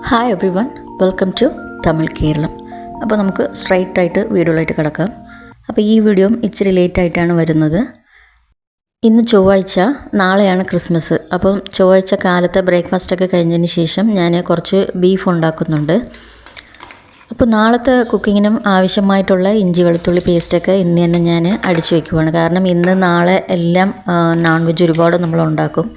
Hi everyone, welcome to Tamil Keralam. അപ്പോൾ നമുക്ക് സ്ട്രൈറ്റായിട്ട് വീഡിയോയിലായിട്ട് കിടക്കാം. അപ്പോൾ ഈ വീഡിയോ ഇച്ചിരി ലേറ്റായിട്ടാണ് വരുന്നത്. ഇന്ന് ചൊവ്വാഴ്ച, നാളെയാണ് ക്രിസ്മസ്. അപ്പം ചൊവ്വാഴ്ച കാലത്തെ ബ്രേക്ക്ഫാസ്റ്റൊക്കെ കഴിഞ്ഞതിന് ശേഷം ഞാൻ കുറച്ച് ബീഫ് ഉണ്ടാക്കുന്നുണ്ട്. അപ്പോൾ നാളത്തെ കുക്കിങ്ങിനും ആവശ്യമായിട്ടുള്ള ഇഞ്ചി വെളുത്തുള്ളി പേസ്റ്റൊക്കെ ഇന്ന് തന്നെ ഞാൻ അടിച്ചു വയ്ക്കുവാണ്. കാരണം ഇന്ന് നാളെ എല്ലാം നോൺ വെജ് ഒരുപാട് നമ്മൾ ഉണ്ടാക്കും.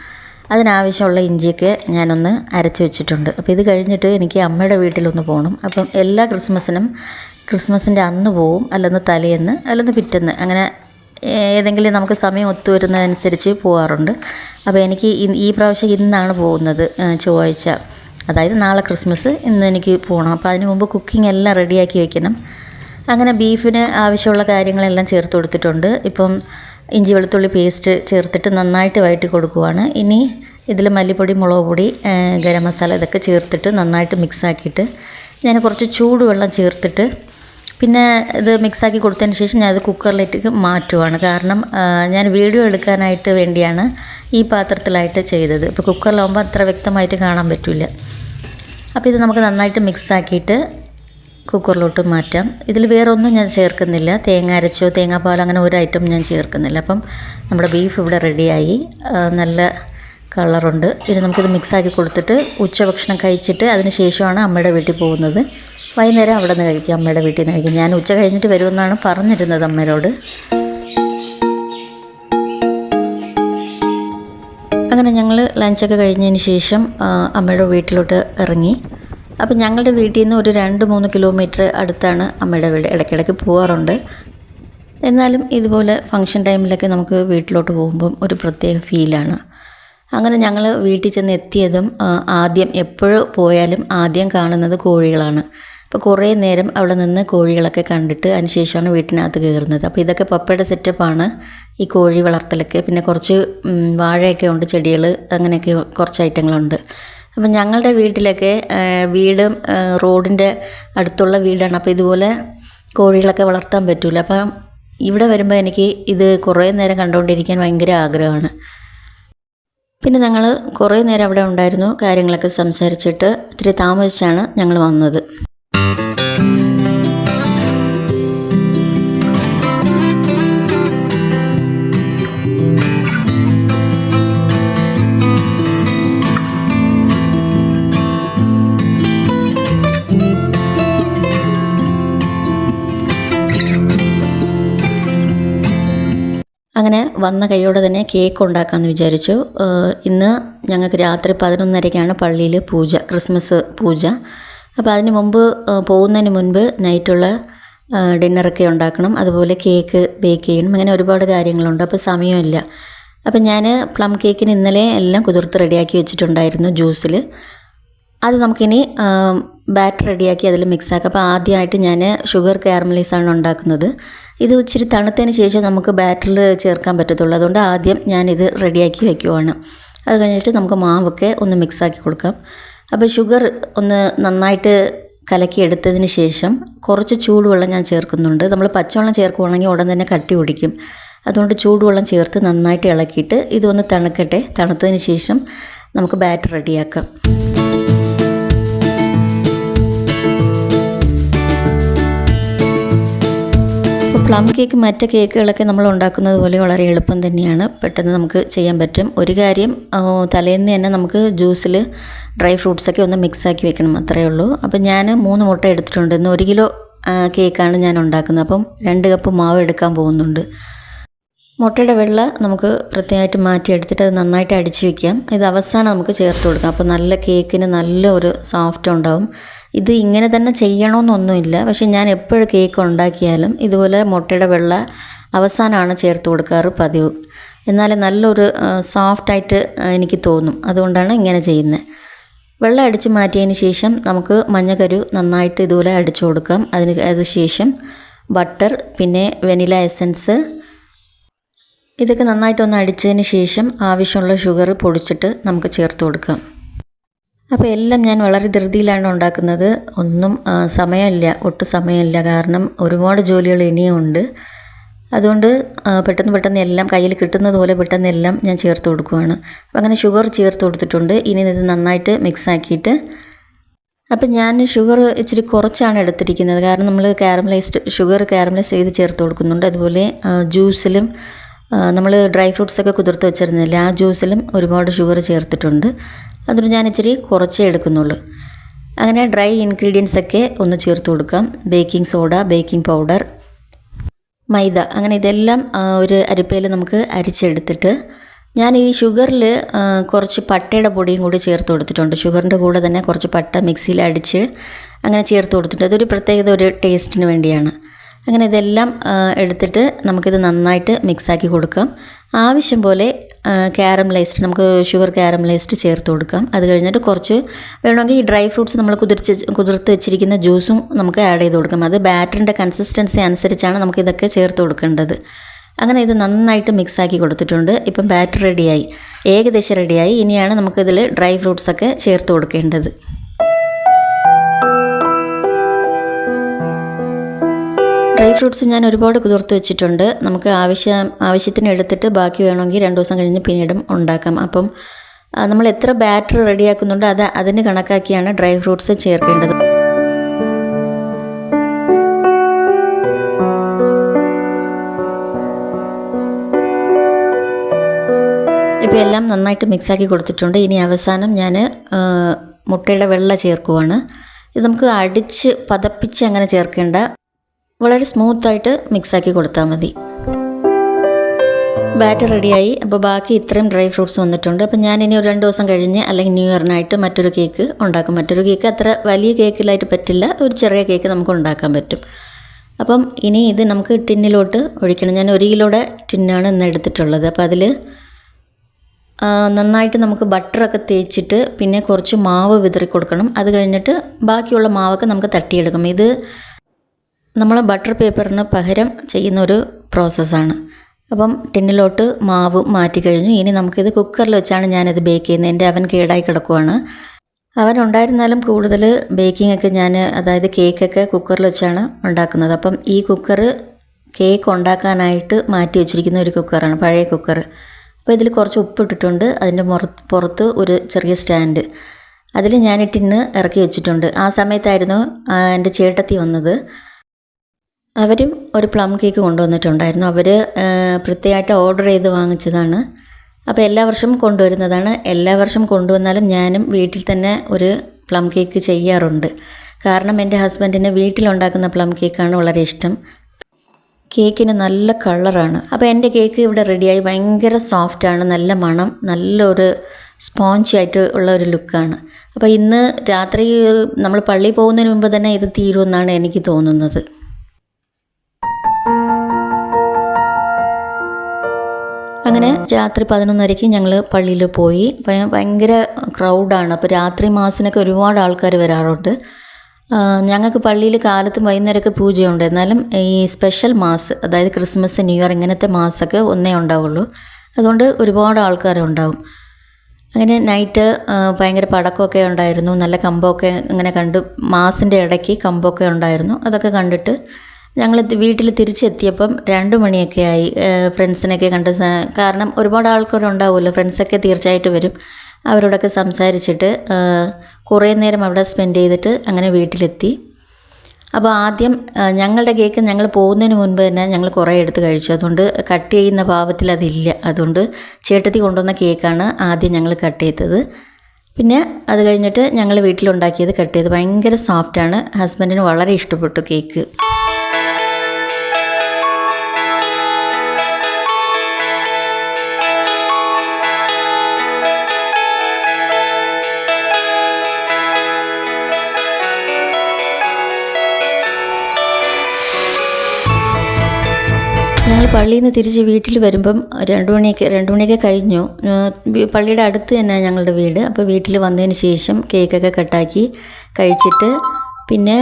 അതിനാവശ്യമുള്ള ഇഞ്ചിയൊക്കെ ഞാനൊന്ന് അരച്ച് വെച്ചിട്ടുണ്ട്. അപ്പോൾ ഇത് കഴിഞ്ഞിട്ട് എനിക്ക് അമ്മയുടെ വീട്ടിലൊന്ന് പോകണം. അപ്പം എല്ലാ ക്രിസ്മസിൻ്റെ അന്ന് പോവും, അല്ലെന്ന് തലേന്ന്, അല്ലെന്ന് പിറ്റേന്ന്, അങ്ങനെ ഏതെങ്കിലും നമുക്ക് സമയം ഒത്തു വരുന്നതനുസരിച്ച് പോകാറുണ്ട്. അപ്പോൾ എനിക്ക് ഈ പ്രാവശ്യം ഇന്നാണ് പോകുന്നത്, ചൊവ്വാഴ്ച, അതായത് നാളെ ക്രിസ്മസ്, ഇന്ന് എനിക്ക് പോകണം. അപ്പോൾ അതിന് മുമ്പ് കുക്കിംഗ് എല്ലാം റെഡിയാക്കി വെക്കണം. അങ്ങനെ ബീഫിന് ആവശ്യമുള്ള കാര്യങ്ങളെല്ലാം ചേർത്ത് കൊടുത്തിട്ടുണ്ട്. ഇപ്പം ഇഞ്ചി വെളുത്തുള്ളി പേസ്റ്റ് ചേർത്തിട്ട് നന്നായിട്ട് വഴറ്റി കൊടുക്കുവാണ്. ഇനി ഇതിൽ മല്ലിപ്പൊടി, മുളക് പൊടി, ഗരം മസാല ഇതൊക്കെ ചേർത്തിട്ട് നന്നായിട്ട് മിക്സാക്കിയിട്ട് ഞാൻ കുറച്ച് ചൂടുവെള്ളം ചേർത്തിട്ട് പിന്നെ ഇത് മിക്സാക്കി കൊടുത്തതിന് ശേഷം ഞാനത് കുക്കറിലേക്ക് മാറ്റുവാണ്. കാരണം ഞാൻ വീഡിയോ എടുക്കാനായിട്ട് വേണ്ടിയാണ് ഈ പാത്രത്തിലായിട്ട് ചെയ്തത്. ഇപ്പോൾ കുക്കറിലാകുമ്പോൾ അത്ര വ്യക്തമായിട്ട് കാണാൻ പറ്റില്ല. അപ്പോൾ ഇത് നമുക്ക് നന്നായിട്ട് മിക്സാക്കിയിട്ട് കുക്കറിലോട്ട് മാറ്റാം. ഇതിൽ വേറെ ഒന്നും ഞാൻ ചേർക്കുന്നില്ല, തേങ്ങ അരച്ചോ തേങ്ങാപ്പാലോ അങ്ങനെ ഒരു ഐറ്റം ഞാൻ ചേർക്കുന്നില്ല. അപ്പം നമ്മുടെ ബീഫ് ഇവിടെ റെഡിയായി, നല്ല കളറുണ്ട്. ഇനി നമുക്കിത് മിക്സാക്കി കൊടുത്തിട്ട് ഉച്ചഭക്ഷണം കഴിച്ചിട്ട് അതിന് ശേഷമാണ് അമ്മയുടെ വീട്ടിൽ പോകുന്നത്. വൈകുന്നേരം അവിടെ നിന്ന് കഴിക്കും, അമ്മയുടെ വീട്ടിൽ നിന്ന് കഴിക്കും. ഞാൻ ഉച്ച കഴിഞ്ഞിട്ട് വരുമെന്നാണ് പറഞ്ഞിരുന്നത് അമ്മയോട്. അങ്ങനെ ഞങ്ങൾ ലഞ്ചൊക്കെ കഴിഞ്ഞതിന് ശേഷം അമ്മയുടെ വീട്ടിലോട്ട് ഇറങ്ങി. അപ്പം ഞങ്ങളുടെ വീട്ടിൽ നിന്ന് ഒരു 2-3 കിലോമീറ്റർ അടുത്താണ് അമ്മയുടെ വീട്. ഇടയ്ക്കിടയ്ക്ക് പോകാറുണ്ട്. എന്നാലും ഇതുപോലെ ഫംഗ്ഷൻ ടൈമിലൊക്കെ നമുക്ക് വീട്ടിലോട്ട് പോകുമ്പം ഒരു പ്രത്യേക ഫീലാണ്. അങ്ങനെ ഞങ്ങൾ വീട്ടിൽ ചെന്ന് എത്തിയതും ആദ്യം എപ്പോഴും പോയാലും ആദ്യം കാണുന്നത് കോഴികളാണ്. അപ്പോൾ കുറേ നേരം അവിടെ നിന്ന് കോഴികളൊക്കെ കണ്ടിട്ട് അതിന് ശേഷമാണ് വീട്ടിനകത്ത് കയറുന്നത്. അപ്പോൾ ഇതൊക്കെ പപ്പയുടെ സെറ്റപ്പാണ്, ഈ കോഴി വളർത്തലൊക്കെ. പിന്നെ കുറച്ച് വാഴയൊക്കെ ഉണ്ട്, ചെടികൾ, അങ്ങനെയൊക്കെ കുറച്ച് ഐറ്റങ്ങളുണ്ട്. അപ്പം ഞങ്ങളുടെ വീട്ടിലൊക്കെ വീടും റോഡിൻ്റെ അടുത്തുള്ള വീടാണ്. അപ്പോൾ ഇതുപോലെ കോഴികളൊക്കെ വളർത്താൻ പറ്റില്ല. അപ്പം ഇവിടെ വരുമ്പോൾ എനിക്ക് ഇത് കുറേ നേരം കണ്ടുകൊണ്ടിരിക്കാൻ ഭയങ്കര ആഗ്രഹമാണ്. പിന്നെ ഞങ്ങൾ കുറേ നേരം അവിടെ ഉണ്ടായിരുന്നു, കാര്യങ്ങളൊക്കെ സംസാരിച്ചിട്ട് ഇത്തിരി താമസിച്ചാണ് ഞങ്ങൾ വന്നത്. അങ്ങനെ വന്ന കൈയോടെ തന്നെ കേക്ക് ഉണ്ടാക്കാമെന്ന് വിചാരിച്ചു. ഇന്ന് ഞങ്ങൾക്ക് രാത്രി 11:30-ക്കാണ് പള്ളിയിൽ പൂജ, ക്രിസ്മസ് പൂജ. അപ്പോൾ അതിന് മുമ്പ് പോകുന്നതിന് മുൻപ് നൈറ്റുള്ള ഡിന്നറൊക്കെ ഉണ്ടാക്കണം, അതുപോലെ കേക്ക് ബേക്ക് ചെയ്യണം, അങ്ങനെ ഒരുപാട് കാര്യങ്ങളുണ്ട്. അപ്പോൾ സമയമില്ല. അപ്പോൾ ഞാൻ പ്ലം കേക്കിന് ഇന്നലെ എല്ലാം കുതിർത്ത് റെഡിയാക്കി വെച്ചിട്ടുണ്ടായിരുന്നു ജ്യൂസിൽ. അത് നമുക്കിനി ബാറ്റർ റെഡിയാക്കി അതിൽ മിക്സാക്കാം. അപ്പോൾ ആദ്യമായിട്ട് ഞാൻ ഷുഗർ കാരമലൈസാണ് ഉണ്ടാക്കുന്നത്. ഇത് ഇച്ചിരി തണുത്തതിന് ശേഷം നമുക്ക് ബാറ്ററിൽ ചേർക്കാൻ പറ്റത്തുള്ളൂ. അതുകൊണ്ട് ആദ്യം ഞാനിത് റെഡിയാക്കി വയ്ക്കുവാണ്. അത് കഴിഞ്ഞിട്ട് നമുക്ക് മാവൊക്കെ ഒന്ന് മിക്സാക്കി കൊടുക്കാം. അപ്പോൾ ഷുഗർ ഒന്ന് നന്നായിട്ട് കലക്കി എടുത്തതിന് ശേഷം കുറച്ച് ചൂടുവെള്ളം ഞാൻ ചേർക്കുന്നുണ്ട്. നമ്മൾ പച്ചവെള്ളം ചേർക്കുവാണെങ്കിൽ ഉടൻ തന്നെ കട്ടി പിടിക്കും. അതുകൊണ്ട് ചൂടുവെള്ളം ചേർത്ത് നന്നായിട്ട് ഇളക്കിയിട്ട് ഇതൊന്ന് തണുക്കട്ടെ. തണുത്തതിന് ശേഷം നമുക്ക് ബാറ്റർ റെഡിയാക്കാം. പ്ലം കേക്ക് മറ്റ് കേക്കുകളൊക്കെ നമ്മൾ ഉണ്ടാക്കുന്നത് പോലെ വളരെ എളുപ്പം തന്നെയാണ്, പെട്ടെന്ന് നമുക്ക് ചെയ്യാൻ പറ്റും. ഒരു കാര്യം, തലേന്ന് തന്നെ നമുക്ക് ജ്യൂസിൽ ഡ്രൈ ഫ്രൂട്ട്സൊക്കെ ഒന്ന് മിക്സാക്കി വെക്കണം, അത്രയേ ഉള്ളൂ. അപ്പം ഞാൻ 3 മുട്ട എടുത്തിട്ടുണ്ട്. ഇന്ന് 1 കിലോ കേക്കാണ് ഞാൻ ഉണ്ടാക്കുന്നത്. അപ്പം 2 കപ്പ് മാവ് എടുക്കാൻ പോകുന്നുണ്ട്. മുട്ടയുടെ വെള്ള നമുക്ക് പ്രത്യേകമായിട്ട് മാറ്റിയെടുത്തിട്ട് അത് നന്നായിട്ട് അടിച്ച് വയ്ക്കാം. ഇത് അവസാനം നമുക്ക് ചേർത്ത് കൊടുക്കാം. അപ്പോൾ നല്ല കേക്കിന് നല്ല ഒരു സോഫ്റ്റ് ഉണ്ടാവും. ഇത് ഇങ്ങനെ തന്നെ ചെയ്യണമെന്നൊന്നുമില്ല, പക്ഷേ ഞാൻ എപ്പോഴും കേക്ക് ഉണ്ടാക്കിയാലും ഇതുപോലെ മുട്ടയുടെ വെള്ള അവസാനമാണ് ചേർത്ത് കൊടുക്കാറ് പതിവ്. എന്നാലും നല്ലൊരു സോഫ്റ്റായിട്ട് എനിക്ക് തോന്നും, അതുകൊണ്ടാണ് ഇങ്ങനെ ചെയ്യുന്നത്. വെള്ളം അടിച്ച് മാറ്റിയതിന് ശേഷം നമുക്ക് മഞ്ഞക്കരു നന്നായിട്ട് ഇതുപോലെ അടിച്ചു കൊടുക്കാം. അതിന് ശേഷം ബട്ടർ, പിന്നെ വെനില എസൻസ്, ഇതൊക്കെ നന്നായിട്ടൊന്ന് അടിച്ചതിന് ശേഷം ആവശ്യമുള്ള ഷുഗർ പൊടിച്ചിട്ട് നമുക്ക് ചേർത്ത് കൊടുക്കാം. അപ്പോൾ എല്ലാം ഞാൻ വളരെ ധൃതിയിലാണ് ഉണ്ടാക്കുന്നത്. ഒന്നും സമയമില്ല, ഒട്ടും സമയമില്ല. കാരണം ഒരുപാട് ജോലികൾ ഇനിയും ഉണ്ട്. അതുകൊണ്ട് പെട്ടെന്ന് എല്ലാം കയ്യിൽ കിട്ടുന്നത് പോലെ പെട്ടെന്ന് എല്ലാം ഞാൻ ചേർത്ത് കൊടുക്കുകയാണ്. അപ്പോൾ അങ്ങനെ ഷുഗർ ചേർത്ത് കൊടുത്തിട്ടുണ്ട്. ഇനി ഇത് നന്നായിട്ട് മിക്സ് ആക്കിയിട്ട് അപ്പം ഞാൻ ഷുഗർ ഇച്ചിരി കുറച്ചാണ് എടുത്തിരിക്കുന്നത്. കാരണം നമ്മൾ ഷുഗർ കാരമലൈസ് ചെയ്ത് ചേർത്ത് കൊടുക്കുന്നുണ്ട്. അതുപോലെ ജ്യൂസിലും നമ്മൾ ഡ്രൈ ഫ്രൂട്ട്സൊക്കെ കുതിർത്ത് വെച്ചിരുന്നില്ല, ആ ജ്യൂസിലും ഒരുപാട് ഷുഗർ ചേർത്തിട്ടുണ്ട്. അതുകൊണ്ട് ഞാൻ ഇച്ചിരി കുറച്ചേ എടുക്കുന്നുള്ളൂ. അങ്ങനെ ഡ്രൈ ഇൻഗ്രീഡിയൻസൊക്കെ ഒന്ന് ചേർത്ത് കൊടുക്കാം. ബേക്കിംഗ് സോഡ, ബേക്കിംഗ് പൗഡർ, മൈദ, അങ്ങനെ ഇതെല്ലാം ഒരു അരിപ്പയിൽ നമുക്ക് അരിച്ചെടുത്തിട്ട് ഞാൻ ഈ ഷുഗറിൽ കുറച്ച് പട്ടയുടെ പൊടിയും കൂടി ചേർത്ത് കൊടുത്തിട്ടുണ്ട്. ഷുഗറിൻ്റെ കൂടെ തന്നെ കുറച്ച് പട്ട മിക്സിയിൽ അടിച്ച് അങ്ങനെ ചേർത്ത് കൊടുത്തിട്ടുണ്ട്. അതൊരു പ്രത്യേകത, ഒരു ടേസ്റ്റിന് വേണ്ടിയാണ്. അങ്ങനെ ഇതെല്ലാം എടുത്തിട്ട് നമുക്കിത് നന്നായിട്ട് മിക്സാക്കി കൊടുക്കാം. ആവശ്യം പോലെ നമുക്ക് ഷുഗർ കാരമലൈസ്ഡ് ചേർത്ത് കൊടുക്കാം. അത് കഴിഞ്ഞിട്ട് കുറച്ച് വേണമെങ്കിൽ ഈ ഡ്രൈ ഫ്രൂട്ട്സ് നമ്മൾ കുതിർത്ത് വെച്ചിരിക്കുന്ന ജ്യൂസും നമുക്ക് ആഡ് ചെയ്ത് കൊടുക്കാം. അത് ബാറ്ററിൻ്റെ കൺസിസ്റ്റൻസി അനുസരിച്ചാണ് നമുക്കിതൊക്കെ ചേർത്ത് കൊടുക്കേണ്ടത്. അങ്ങനെ ഇത് നന്നായിട്ട് മിക്സാക്കി കൊടുത്തിട്ടുണ്ട്. ഇപ്പം ബാറ്റർ റെഡിയായി, ഏകദേശം റെഡിയായി. ഇനിയാണ് നമുക്കിതിൽ ഡ്രൈ ഫ്രൂട്ട്സൊക്കെ ചേർത്ത് കൊടുക്കേണ്ടത്. ഡ്രൈ ഫ്രൂട്ട്സ് ഞാൻ ഒരുപാട് കുതിർത്ത് വെച്ചിട്ടുണ്ട്. നമുക്ക് ആവശ്യത്തിന് എടുത്തിട്ട് ബാക്കി വേണമെങ്കിൽ 2 ദിവസം കഴിഞ്ഞ് പിന്നീടും ഉണ്ടാക്കാം. അപ്പം നമ്മൾ എത്ര ബാറ്റർ റെഡിയാക്കുന്നുണ്ടോ അതിന് കണക്കാക്കിയാണ് ഡ്രൈ ഫ്രൂട്ട്സ് ചേർക്കേണ്ടത്. ഇപ്പോൾ എല്ലാം നന്നായിട്ട് മിക്സാക്കി കൊടുത്തിട്ടുണ്ട്. ഇനി അവസാനം ഞാൻ മുട്ടയുടെ വെള്ള ചേർക്കുവാണ്. ഇത് നമുക്ക് അടിച്ച് പതപ്പിച്ച് അങ്ങനെ ചേർക്കേണ്ട, വളരെ സ്മൂത്തായിട്ട് മിക്സാക്കി കൊടുത്താൽ മതി. ബാറ്റർ റെഡിയായി. അപ്പോൾ ബാക്കി ഇത്രയും ഡ്രൈ ഫ്രൂട്ട്സ് വന്നിട്ടുണ്ട്. അപ്പോൾ ഞാനിനി ഒരു 2 ദിവസം കഴിഞ്ഞ് അല്ലെങ്കിൽ ന്യൂ ഇയറിനായിട്ട് മറ്റൊരു കേക്ക് ഉണ്ടാക്കും. മറ്റൊരു കേക്ക് അത്ര വലിയ കേക്കിലായിട്ട് പറ്റില്ല, ഒരു ചെറിയ കേക്ക് നമുക്ക് ഉണ്ടാക്കാൻ പറ്റും. അപ്പം ഇനി ഇത് നമുക്ക് ടിന്നിലോട്ട് ഒഴിക്കണം. ഞാൻ 1 കിലോയുടെ ടിന്നാണ് ഇന്ന് എടുത്തിട്ടുള്ളത്. അപ്പോൾ അതിൽ നന്നായിട്ട് നമുക്ക് ബട്ടറൊക്കെ തേച്ചിട്ട് പിന്നെ കുറച്ച് മാവ് വിതറി കൊടുക്കണം. അത് കഴിഞ്ഞിട്ട് ബാക്കിയുള്ള മാവൊക്കെ നമുക്ക് തട്ടിയെടുക്കാം. ഇത് നമ്മൾ ബട്ടർ പേപ്പറിന് പകരം ചെയ്യുന്ന ഒരു പ്രോസസ്സാണ്. അപ്പം ടിന്നിലോട്ട് മാവ് മാറ്റി കഴിഞ്ഞു. ഇനി നമുക്കിത് കുക്കറിൽ വെച്ചാണ് ഞാനിത് ബേക്ക് ചെയ്യുന്നത്. എൻ്റെ അവൻ കേടായി കിടക്കുവാണ്. അവൻ ഉണ്ടായിരുന്നാലും കൂടുതൽ ബേക്കിംഗ് ഒക്കെ അതായത് കേക്കൊക്കെ കുക്കറിൽ വെച്ചാണ് ഉണ്ടാക്കുന്നത്. അപ്പം ഈ കുക്കർ കേക്ക് ഉണ്ടാക്കാനായിട്ട് മാറ്റി വെച്ചിരിക്കുന്ന ഒരു കുക്കറാണ്, പഴയ കുക്കർ. അപ്പോൾ ഇതിൽ കുറച്ച് ഉപ്പിട്ടിട്ടുണ്ട്. അതിൻ്റെ പുറത്ത് ഒരു ചെറിയ സ്റ്റാൻഡ്, അതിൽ ഞാൻ ടിന്ന് ഇറക്കി വെച്ചിട്ടുണ്ട്. ആ സമയത്തായിരുന്നു എൻ്റെ ചേട്ടത്തി വന്നത്. അവരും ഒരു പ്ലം കേക്ക് കൊണ്ടുവന്നിട്ടുണ്ടായിരുന്നു. അവർ പ്രത്യേകമായിട്ട് ഓർഡർ ചെയ്ത് വാങ്ങിച്ചതാണ്. അപ്പോൾ എല്ലാ വർഷവും കൊണ്ടുവരുന്നതാണ്. എല്ലാ വർഷം കൊണ്ടുവന്നാലും ഞാനും വീട്ടിൽ തന്നെ ഒരു പ്ലം കേക്ക് ചെയ്യാറുണ്ട്. കാരണം എൻ്റെ ഹസ്ബൻഡിന് വീട്ടിലുണ്ടാക്കുന്ന പ്ലം കേക്കാണ് വളരെ ഇഷ്ടം. കേക്കിന് നല്ല കളറാണ്. അപ്പോൾ എൻ്റെ കേക്ക് ഇവിടെ റെഡിയായി. ഭയങ്കര സോഫ്റ്റാണ്, നല്ല മണം, നല്ലൊരു സ്പോഞ്ചി ആയിട്ട് ഉള്ള ഒരു ലുക്കാണ്. അപ്പോൾ ഇന്ന് രാത്രി നമ്മൾ പള്ളിയിൽ പോകുന്നതിന് മുമ്പ് തന്നെ ഇത് തീരുമെന്നാണ് എനിക്ക് തോന്നുന്നത്. അങ്ങനെ രാത്രി 11:30 ഞങ്ങൾ പള്ളിയിൽ പോയി. ഭയങ്കര ക്രൗഡാണ്. അപ്പോൾ രാത്രി മാസിനൊക്കെ ഒരുപാട് ആൾക്കാർ വരാറുണ്ട്. ഞങ്ങൾക്ക് പള്ളിയിൽ കാലത്തും വൈകുന്നേരമൊക്കെ പൂജയുണ്ട്. എന്നാലും ഈ സ്പെഷ്യൽ മാസ്, അതായത് ക്രിസ്മസ്, ന്യൂ ഇയർ ഇങ്ങനത്തെ മാസൊക്കെ ഒന്നേ ഉണ്ടാവുള്ളൂ. അതുകൊണ്ട് ഒരുപാട് ആൾക്കാരുണ്ടാവും. അങ്ങനെ നൈറ്റ് ഭയങ്കര പടക്കമൊക്കെ ഉണ്ടായിരുന്നു, നല്ല കമ്പമൊക്കെ ഇങ്ങനെ കണ്ട്, മാസിൻ്റെ ഇടയ്ക്ക് കമ്പമൊക്കെ ഉണ്ടായിരുന്നു. അതൊക്കെ കണ്ടിട്ട് ഞങ്ങൾ വീട്ടിൽ തിരിച്ചെത്തിയപ്പം 2 മണിയൊക്കെ ആയി. ഫ്രണ്ട്സിനൊക്കെ കണ്ട്, കാരണം ഒരുപാട് ആൾക്കാരുണ്ടാവുമല്ലോ, ഫ്രണ്ട്സൊക്കെ തീർച്ചയായിട്ടും വരും. അവരോടൊക്കെ സംസാരിച്ചിട്ട് കുറേ നേരം അവിടെ സ്പെൻഡ് ചെയ്തിട്ട് അങ്ങനെ വീട്ടിലെത്തി. അപ്പോൾ ആദ്യം ഞങ്ങളുടെ കേക്ക് ഞങ്ങൾ പോകുന്നതിന് മുൻപ് തന്നെ ഞങ്ങൾ കുറേ എടുത്ത് കഴിച്ചു. അതുകൊണ്ട് കട്ട് ചെയ്യുന്ന പാവത്തിൽ അതില്ല. അതുകൊണ്ട് ചേട്ടത്തി കൊണ്ടുവന്ന കേക്കാണ് ആദ്യം ഞങ്ങൾ കട്ട് ചെയ്തത്. പിന്നെ അത് കഴിഞ്ഞിട്ട് ഞങ്ങൾ വീട്ടിലുണ്ടാക്കിയത് കട്ട് ചെയ്ത്. ഭയങ്കര സോഫ്റ്റാണ്. ഹസ്ബൻഡിന് വളരെ ഇഷ്ടപ്പെട്ടു കേക്ക്. ഞങ്ങൾ പള്ളിയിൽ നിന്ന് തിരിച്ച് വീട്ടിൽ വരുമ്പം 2 മണിയൊക്കെ കഴിഞ്ഞു. പള്ളിയുടെ അടുത്ത് തന്നെ ഞങ്ങളുടെ വീട്. അപ്പോൾ വീട്ടിൽ വന്നതിന് ശേഷം കേക്കൊക്കെ കട്ടാക്കി കഴിച്ചിട്ട് പിന്നെ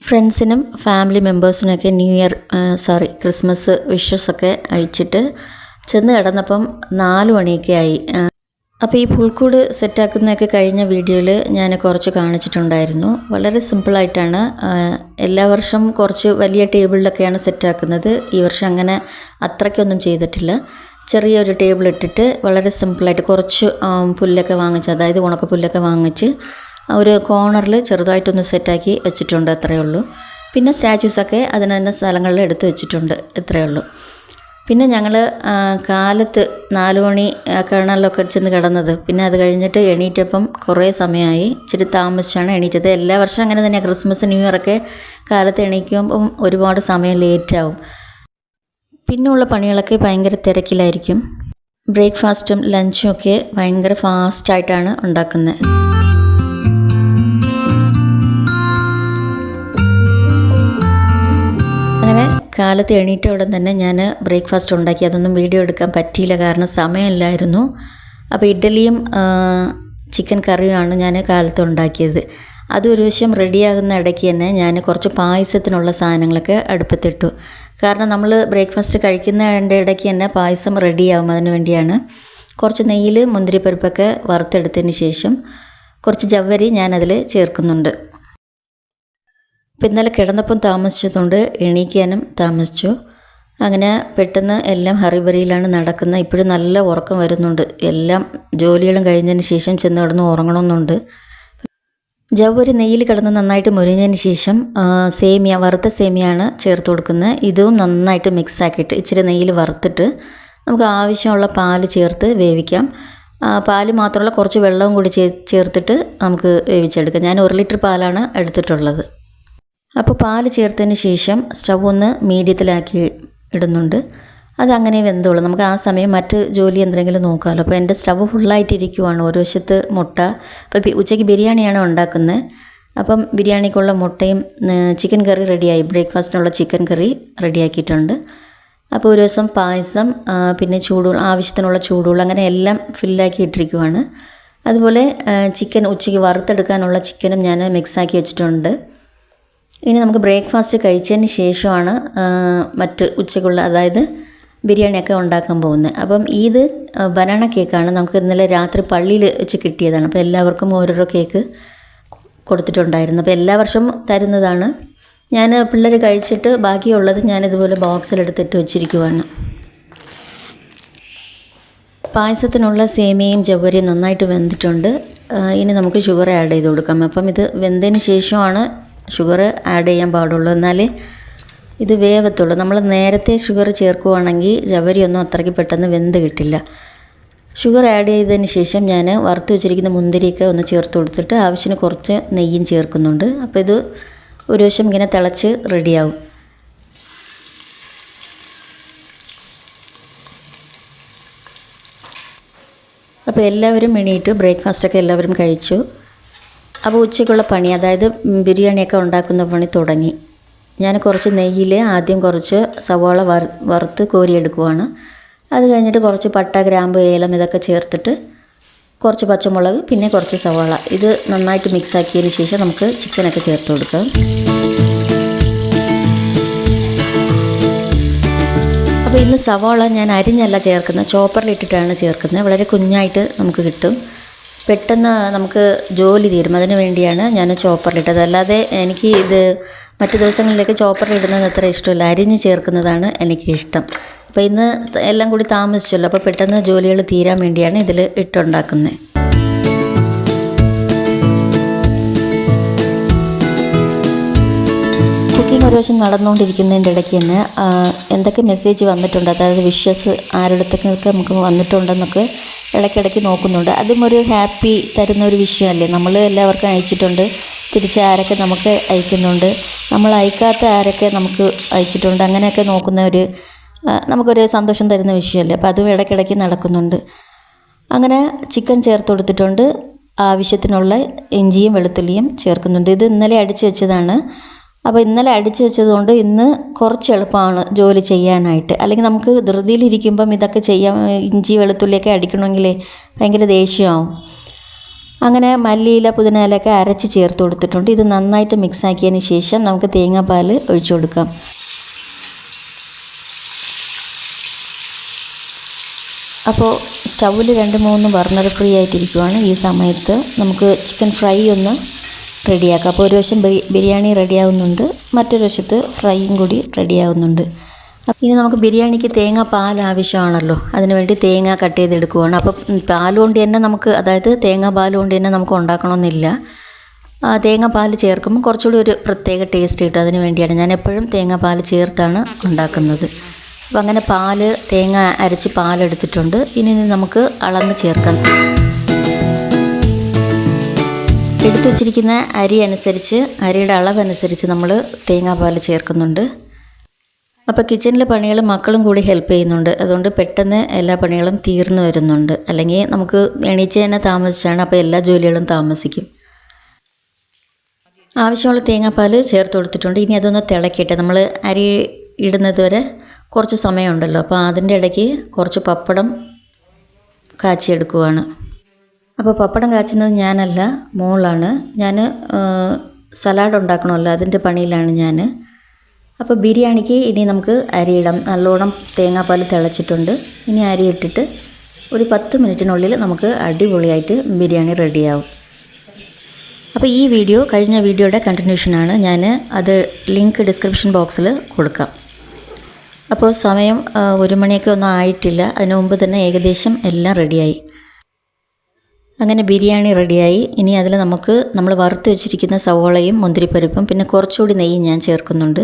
ഫ്രണ്ട്സിനും ഫാമിലി മെമ്പേഴ്സിനൊക്കെ ക്രിസ്മസ് വിഷസൊക്കെ അയച്ചിട്ട് ചെന്ന് കിടന്നപ്പം 4 മണിയൊക്കെ ആയി. അപ്പോൾ ഈ പുൽക്കൂട് സെറ്റാക്കുന്നതൊക്കെ കഴിഞ്ഞ വീഡിയോയിൽ ഞാൻ കുറച്ച് കാണിച്ചിട്ടുണ്ടായിരുന്നു. വളരെ സിമ്പിളായിട്ടാണ്. എല്ലാ വർഷവും കുറച്ച് വലിയ ടേബിളിലൊക്കെയാണ് സെറ്റാക്കുന്നത്. ഈ വർഷം അങ്ങനെ അത്രയ്ക്കൊന്നും ചെയ്തിട്ടില്ല. ചെറിയൊരു ടേബിൾ ഇട്ടിട്ട് വളരെ സിമ്പിളായിട്ട് കുറച്ച് പുല്ലൊക്കെ വാങ്ങിച്ച്, അതായത് ഉണക്കപ്പുല്ലൊക്കെ വാങ്ങിച്ച് ഒരു കോർണറിൽ ചെറുതായിട്ടൊന്ന് സെറ്റാക്കി വെച്ചിട്ടുണ്ട്, അത്രയേ ഉള്ളൂ. പിന്നെ സ്റ്റാച്യൂസൊക്കെ അതിന് സ്ഥലങ്ങളിൽ എടുത്ത് വെച്ചിട്ടുണ്ട്, ഇത്രയേ ഉള്ളൂ. പിന്നെ ഞങ്ങൾ കാലത്ത് 4 മണി കിണറിലൊക്കെ ചെന്ന് കിടന്നത്. പിന്നെ അത് കഴിഞ്ഞിട്ട് എണീറ്റപ്പം കുറേ സമയമായി, ഇച്ചിരി താമസിച്ചാണ് എണീറ്റത്. എല്ലാ വർഷവും അങ്ങനെ തന്നെയാണ്. ക്രിസ്മസ് ന്യൂ ഇയറൊക്കെ കാലത്ത് എണീക്കുമ്പം ഒരുപാട് സമയം ലേറ്റാവും. പിന്നെയുള്ള പണികളൊക്കെ ഭയങ്കര തിരക്കിലായിരിക്കും. ബ്രേക്ക്ഫാസ്റ്റും ലഞ്ചും ഒക്കെ ഭയങ്കര ഫാസ്റ്റായിട്ടാണ് ഉണ്ടാക്കുന്നത്. അങ്ങനെ കാലത്ത് എണീറ്റ ഉടൻ തന്നെ ഞാൻ ബ്രേക്ക്ഫാസ്റ്റ് ഉണ്ടാക്കി. അതൊന്നും വീഡിയോ എടുക്കാൻ പറ്റിയില്ല, കാരണം സമയമില്ലായിരുന്നു. അപ്പോൾ ഇഡ്ഡലിയും ചിക്കൻ കറിയുമാണ് ഞാൻ കാലത്ത് ഉണ്ടാക്കിയത്. അതൊരു വശം റെഡിയാകുന്ന ഇടയ്ക്ക് തന്നെ ഞാൻ കുറച്ച് പായസത്തിനുള്ള സാധനങ്ങളൊക്കെ അടുപ്പത്തിട്ടു. കാരണം നമ്മൾ ബ്രേക്ക്ഫാസ്റ്റ് കഴിക്കുന്നതിൻ്റെ ഇടയ്ക്ക് തന്നെ പായസം റെഡിയാവും. അതിന് വേണ്ടിയാണ് കുറച്ച് നെയ്യിൽ മുന്തിരിപ്പരിപ്പൊക്കെ വറുത്തെടുത്തതിന് ശേഷം കുറച്ച് ജവ്വരി ഞാനതിൽ ചേർക്കുന്നുണ്ട്. അപ്പോൾ ഇന്നലെ കിടന്നപ്പം താമസിച്ചതുകൊണ്ട് എണീക്കാനും താമസിച്ചു. അങ്ങനെ പെട്ടെന്ന് എല്ലാം ഹറിബറിയിലാണ് നടക്കുന്നത്. ഇപ്പോഴും നല്ല ഉറക്കം വരുന്നുണ്ട്. എല്ലാം ജോലികളും കഴിഞ്ഞതിന് ശേഷം ചെന്ന് കിടന്ന് ഉറങ്ങണമെന്നുണ്ട്. ജവ്വരി നെയ്യിൽ കിടന്ന് നന്നായിട്ട് മുരിഞ്ഞതിന് ശേഷം സേമിയ, വറുത്ത സേമിയാണ് ചേർത്ത് കൊടുക്കുന്നത്. ഇതും നന്നായിട്ട് മിക്സാക്കിയിട്ട് ഇച്ചിരി നെയ്യിൽ വറുത്തിട്ട് നമുക്ക് ആവശ്യമുള്ള പാല് ചേർത്ത് വേവിക്കാം. പാല് മാത്രമല്ല, കുറച്ച് വെള്ളവും കൂടി ചേർത്തിട്ട് നമുക്ക് വേവിച്ചെടുക്കാം. ഞാൻ 1 ലിറ്റർ പാലാണ് എടുത്തിട്ടുള്ളത്. അപ്പോൾ പാല് ചേർത്തതിന് ശേഷം സ്റ്റവ് ഒന്ന് മീഡിയത്തിലാക്കി ഇടുന്നുണ്ട്. അതങ്ങനെ വെന്തോളൂ. നമുക്ക് ആ സമയം മറ്റ് ജോലി എന്തെങ്കിലും നോക്കാമല്ലോ. അപ്പോൾ എൻ്റെ സ്റ്റവ് ഫുള്ളായിട്ടിരിക്കുവാണ്. ഒരു വശത്ത് മുട്ട, അപ്പോൾ ഉച്ചയ്ക്ക് ബിരിയാണിയാണ് ഉണ്ടാക്കുന്നത്. അപ്പം ബിരിയാണിക്കുള്ള മുട്ടയും ചിക്കൻ കറി റെഡിയായി. ബ്രേക്ക്ഫാസ്റ്റിനുള്ള ചിക്കൻ കറി റെഡിയാക്കിയിട്ടുണ്ട്. അപ്പോൾ ഒരു ദിവസം പായസം, പിന്നെ ആവശ്യത്തിനുള്ള ചൂടുവെള്ളം, അങ്ങനെ എല്ലാം ഫില്ലാക്കി ഇട്ടിരിക്കുവാണ്. അതുപോലെ ചിക്കൻ ഉച്ചയ്ക്ക് വറുത്തെടുക്കാനുള്ള ചിക്കനും ഞാൻ മിക്സാക്കി വെച്ചിട്ടുണ്ട്. ഇനി നമുക്ക് ബ്രേക്ക്ഫാസ്റ്റ് കഴിച്ചതിന് ശേഷമാണ് മറ്റ് ഉച്ചയ്ക്കുള്ള, അതായത് ബിരിയാണിയൊക്കെ ഉണ്ടാക്കാൻ പോകുന്നത്. അപ്പം ഇത് ബനാന കേക്കാണ്. നമുക്ക് ഇന്നലെ രാത്രി പള്ളിയിൽ വെച്ച് കിട്ടിയതാണ്. അപ്പോൾ എല്ലാവർക്കും ഓരോരോ കേക്ക് കൊടുത്തിട്ടുണ്ടായിരുന്നു. അപ്പോൾ എല്ലാ വർഷവും തരുന്നതാണ്. ഞാൻ പിള്ളേർ കഴിച്ചിട്ട് ബാക്കിയുള്ളത് ഞാനിതുപോലെ ബോക്സിലെടുത്തിട്ട് വെച്ചിരിക്കുവാണ്. പായസത്തിനുള്ള സേമിയയും ജവ്വരിയും നന്നായിട്ട് വെന്തിട്ടുണ്ട്. ഇനി നമുക്ക് ഷുഗർ ആഡ് ചെയ്ത് കൊടുക്കാം. അപ്പം ഇത് വെന്തതിന് ശേഷമാണ് ഷുഗർ ആഡ് ചെയ്യാൻ പാടുള്ളൂ, എന്നാലേ ഇത് വേവത്തുള്ളൂ. നമ്മൾ നേരത്തെ ഷുഗർ ചേർക്കുകയാണെങ്കിൽ ജവരിയൊന്നും അത്രയ്ക്ക് പെട്ടെന്ന് വെന്ത് കിട്ടില്ല. ഷുഗർ ആഡ് ചെയ്തതിന് ശേഷം ഞാൻ വറുത്ത് വെച്ചിരിക്കുന്ന മുന്തിരിയൊക്കെ ഒന്ന് ചേർത്ത് കൊടുത്തിട്ട് ആവശ്യത്തിന് കുറച്ച് നെയ്യും ചേർക്കുന്നുണ്ട്. അപ്പോൾ ഇത് ഒരു വശം ഇങ്ങനെ തിളച്ച് റെഡിയാവും. അപ്പോൾ എല്ലാവരും എണീറ്റു, ബ്രേക്ക്ഫാസ്റ്റൊക്കെ എല്ലാവരും കഴിച്ചു. അപ്പോൾ ഉച്ചയ്ക്കുള്ള പണി, അതായത് ബിരിയാണിയൊക്കെ ഉണ്ടാക്കുന്ന പണി തുടങ്ങി. ഞാൻ കുറച്ച് നെയ്യിൽ ആദ്യം കുറച്ച് സവാള വറുത്ത് കോരിയെടുക്കുവാണ്. അത് കഴിഞ്ഞിട്ട് കുറച്ച് പട്ട, ഗ്രാമ്പ്, ഏലം ഇതൊക്കെ ചേർത്തിട്ട് കുറച്ച് പച്ചമുളക്, പിന്നെ കുറച്ച് സവാള, ഇത് നന്നായിട്ട് മിക്സാക്കിയതിന് ശേഷം നമുക്ക് ചിക്കനൊക്കെ ചേർത്ത് കൊടുക്കാം. അപ്പോൾ ഇന്ന് സവാള ഞാൻ അരിഞ്ഞല്ല ചേർക്കുന്നത്, ചോപ്പറിലിട്ടിട്ടാണ് ചേർക്കുന്നത്. വളരെ കുഞ്ഞായിട്ട് നമുക്ക് കിട്ടും, പെട്ടെന്ന് നമുക്ക് ജോലി തീരും. അതിന് വേണ്ടിയാണ് ഞാൻ ചോപ്പറിലിട്ടത്. അല്ലാതെ എനിക്ക് ഇത് മറ്റു ദിവസങ്ങളിലേക്ക് ചോപ്പറിലിടുന്നത് അത്ര ഇഷ്ടമില്ല, അരിഞ്ഞ് ചേർക്കുന്നതാണ് എനിക്കിഷ്ടം. അപ്പോൾ ഇന്ന് എല്ലാം കൂടി താമസിച്ചല്ലോ, അപ്പോൾ പെട്ടെന്ന് ജോലികൾ തീരാൻ വേണ്ടിയാണ് ഇതിൽ ഇട്ടുണ്ടാക്കുന്നത്. കുക്കിംഗ് ഒരു വശം നടന്നുകൊണ്ടിരിക്കുന്നതിൻ്റെ ഇടയ്ക്ക് തന്നെ എന്തൊക്കെ മെസ്സേജ് വന്നിട്ടുണ്ട്, അതായത് വിഷസ് ആരുടെത്തൊക്കെ നമുക്ക് വന്നിട്ടുണ്ടെന്നൊക്കെ ഇടയ്ക്കിടയ്ക്ക് നോക്കുന്നുണ്ട്. അതും ഒരു ഹാപ്പി തരുന്ന ഒരു വിഷയമല്ലേ. നമ്മൾ എല്ലാവർക്കും അയച്ചിട്ടുണ്ട്, തിരിച്ച് ആരൊക്കെ നമുക്ക് അയക്കുന്നുണ്ട്, നമ്മൾ അയക്കാത്ത ആരൊക്കെ നമുക്ക് അയച്ചിട്ടുണ്ട്, അങ്ങനെയൊക്കെ നോക്കുന്ന നമുക്കൊരു സന്തോഷം തരുന്ന വിഷയമല്ലേ. അപ്പോൾ അതും ഇടയ്ക്കിടയ്ക്ക് നടക്കുന്നുണ്ട്. അങ്ങനെ ചിക്കൻ ചേർത്ത് കൊടുത്തിട്ടുണ്ട്. ആവശ്യത്തിനുള്ള ഇഞ്ചിയും വെളുത്തുള്ളിയും ചേർക്കുന്നുണ്ട്. ഇത് ഇന്നലെ അടിച്ച് വെച്ചതാണ്. അപ്പോൾ ഇന്നലെ അടിച്ച് വെച്ചതുകൊണ്ട് ഇന്ന് കുറച്ച് എളുപ്പമാണ് ജോലി ചെയ്യാനായിട്ട്. അല്ലെങ്കിൽ നമുക്ക് ധൃതിയിലിരിക്കുമ്പം ഇതൊക്കെ ചെയ്യാൻ, ഇഞ്ചി വെളുത്തുള്ളിയൊക്കെ അടിക്കണമെങ്കിൽ ഭയങ്കര ദേഷ്യമാവും. അങ്ങനെ മല്ലിയില, പുതിനയിലൊക്കെ അരച്ച് ചേർത്ത് കൊടുത്തിട്ടുണ്ട്. ഇത് നന്നായിട്ട് മിക്സാക്കിയതിന് ശേഷം നമുക്ക് തേങ്ങാപ്പാൽ ഒഴിച്ചു കൊടുക്കാം. അപ്പോൾ സ്റ്റൗവിൽ 2-3 ബർണർ ഫ്രീ ആയിട്ടിരിക്കുവാണ്. ഈ സമയത്ത് നമുക്ക് ചിക്കൻ ഫ്രൈ ഒന്ന് റെഡിയാക്കാം. അപ്പോൾ ഒരു വശം ബിരിയാണി റെഡിയാവുന്നുണ്ട്, മറ്റൊരു വശത്ത് ഫ്രൈയും കൂടി റെഡിയാവുന്നുണ്ട്. ഇനി നമുക്ക് ബിരിയാണിക്ക് പാൽ ആവശ്യമാണല്ലോ, അതിനുവേണ്ടി തേങ്ങ കട്ട് ചെയ്തെടുക്കുവാണ്. അപ്പോൾ പാൽ കൊണ്ട് തന്നെ നമുക്ക്, അതായത് തേങ്ങാ പാൽ കൊണ്ട് തന്നെ നമുക്ക് ഉണ്ടാക്കണമെന്നില്ല. തേങ്ങാപ്പാൽ ചേർക്കുമ്പോൾ കുറച്ചുകൂടി ഒരു പ്രത്യേക ടേസ്റ്റ് കിട്ടും. അതിന് വേണ്ടിയാണ് ഞാൻ എപ്പോഴും തേങ്ങാപ്പാൽ ചേർത്താണ് ഉണ്ടാക്കുന്നത്. അപ്പോൾ അങ്ങനെ തേങ്ങ അരച്ച് പാലെടുത്തിട്ടുണ്ട്. ഇനി നമുക്ക് അളന്ന് ചേർക്കാം. എടുത്തു വച്ചിരിക്കുന്ന അരിയുടെ അളവനുസരിച്ച് നമ്മൾ തേങ്ങാപ്പാൽ ചേർക്കുന്നുണ്ട്. അപ്പോൾ കിച്ചണിലെ പണികൾ മക്കളും കൂടി ഹെൽപ്പ് ചെയ്യുന്നുണ്ട്. അതുകൊണ്ട് പെട്ടെന്ന് എല്ലാ പണികളും തീർന്നു വരുന്നുണ്ട്. അല്ലെങ്കിൽ നമുക്ക് എണീച്ച് തന്നെ താമസിച്ചാണ്, അപ്പോൾ എല്ലാ ജോലികളും താമസിക്കും. ആവശ്യമുള്ള തേങ്ങാപ്പാൽ ചേർത്ത് കൊടുത്തിട്ടുണ്ട്. ഇനി അതൊന്ന് തിളക്കിയിട്ട് നമ്മൾ അരി ഇടുന്നത് വരെ കുറച്ച് സമയമുണ്ടല്ലോ, അപ്പോൾ അതിൻ്റെ ഇടയ്ക്ക് കുറച്ച് പപ്പടം കാച്ചിയെടുക്കുവാണ്. അപ്പോൾ പപ്പടം കാച്ചുന്നത് ഞാനല്ല, മോളാണ്. ഞാൻ സലാഡ് ഉണ്ടാക്കണമല്ലോ, അതിൻ്റെ പണിയിലാണ് ഞാൻ. അപ്പോൾ ബിരിയാണിക്ക് ഇനി നമുക്ക് അരിയിടാം. നല്ലോണം തേങ്ങാപ്പാൽ തിളച്ചിട്ടുണ്ട്. ഇനി അരി ഇട്ടിട്ട് ഒരു 10 മിനിറ്റിനുള്ളിൽ നമുക്ക് അടിപൊളിയായിട്ട് ബിരിയാണി റെഡിയാവും. അപ്പോൾ ഈ വീഡിയോ കഴിഞ്ഞ വീഡിയോയുടെ കണ്ടിന്യൂഷനാണ്. ഞാൻ അത് ലിങ്ക് ഡിസ്ക്രിപ്ഷൻ ബോക്സിൽ കൊടുക്കാം. അപ്പോൾ സമയം 1 മണിയൊക്കെ ഒന്നും ആയിട്ടില്ല. അതിന് മുമ്പ് തന്നെ ഏകദേശം എല്ലാം റെഡിയായി. അങ്ങനെ ബിരിയാണി റെഡിയായി. ഇനി അതിൽ നമ്മൾ വറുത്ത് വെച്ചിരിക്കുന്ന സവോളയും മുന്തിരിപ്പരിപ്പും പിന്നെ കുറച്ചുകൂടി നെയ്യും ഞാൻ ചേർക്കുന്നുണ്ട്.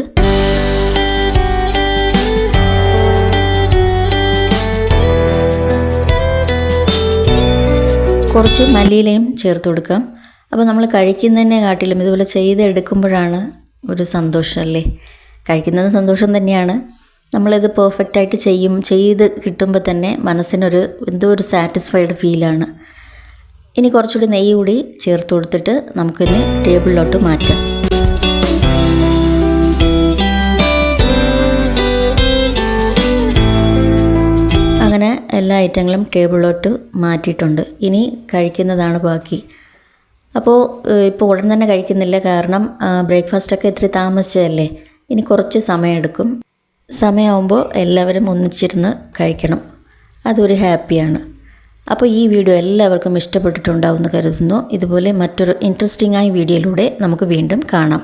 കുറച്ച് മല്ലിയിലയും ചേർത്ത് കൊടുക്കാം. അപ്പോൾ നമ്മൾ കഴിക്കുന്നതിനെ കാട്ടിലും ഇതുപോലെ ചെയ്തെടുക്കുമ്പോഴാണ് ഒരു സന്തോഷമല്ലേ. കഴിക്കുന്നത് സന്തോഷം തന്നെയാണ്. നമ്മളിത് പെർഫെക്റ്റായിട്ട് ചെയ്ത് കിട്ടുമ്പോൾ തന്നെ മനസ്സിനൊരു എന്തോ ഒരു സാറ്റിസ്ഫൈഡ് ഫീലാണ്. ഇനി കുറച്ചുകൂടി നെയ്യ് കൂടി ചേർത്ത് കൊടുത്തിട്ട് നമുക്കിനി ടേബിളിലോട്ട് മാറ്റാം. അങ്ങനെ എല്ലാ ഐറ്റങ്ങളും ടേബിളിലോട്ട് മാറ്റിയിട്ടുണ്ട്. ഇനി കഴിക്കുന്നതാണ് ബാക്കി. അപ്പോൾ ഇപ്പോൾ ഉടൻ തന്നെ കഴിക്കുന്നില്ല, കാരണം ബ്രേക്ക്ഫാസ്റ്റൊക്കെ ഇത്തിരി താമസിച്ചതല്ലേ. ഇനി കുറച്ച് സമയമെടുക്കും. സമയമാകുമ്പോൾ എല്ലാവരും ഒന്നിച്ചിരുന്ന് കഴിക്കണം. അതൊരു ഹാപ്പിയാണ്. അപ്പോൾ ഈ വീഡിയോ എല്ലാവർക്കും ഇഷ്ടപ്പെട്ടിട്ടുണ്ടാവുമെന്ന് കരുതുന്നു. ഇതുപോലെ മറ്റൊരു ഇൻട്രസ്റ്റിംഗ് ആയ വീഡിയോയിലൂടെ നമുക്ക് വീണ്ടും കാണാം.